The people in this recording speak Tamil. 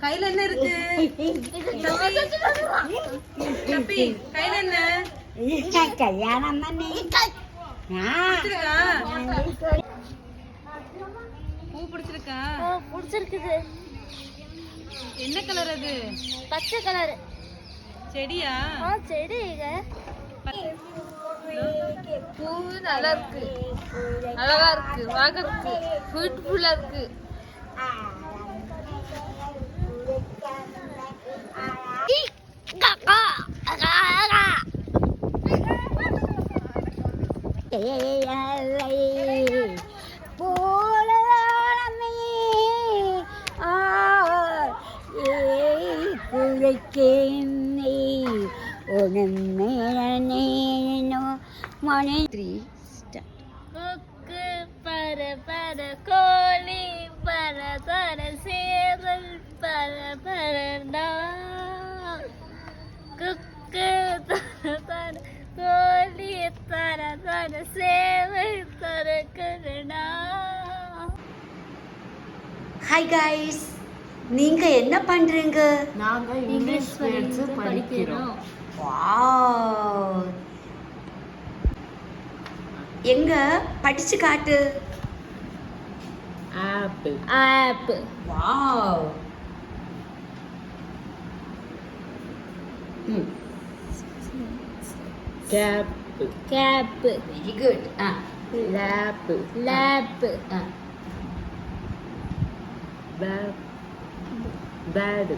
கையில என்ன இருக்கு? தப்பி கையில என்ன? கல்யாணம் பண்ணி பூ பிடிச்சிருக்கா? பிடிச்சிருக்குது. என்ன கலர் அது? பச்சை கலர். செடியா? செடிங்க. பூ நல்லா இருக்கு, அழகா இருக்கு, பார்க்கறதுக்கு பியூட்டிஃபுல்லா இருக்கு. கொக்கு பர பர கோழி பர தர சேவல் பர பரடா. கொக்கு தர தர கோழி தர தர சேவல் தர கரடா. ஹாய் கைஸ், நீங்க என்ன பண்றீங்க? நாங்க இங்கிலீஷ் வேர்ட்ஸ் படிக்கிறோம். வாவ், எங்க படிச்சு காட்டு. Apple, apple, wow. Cap, cap, very good. Lab, lab, bad, bad.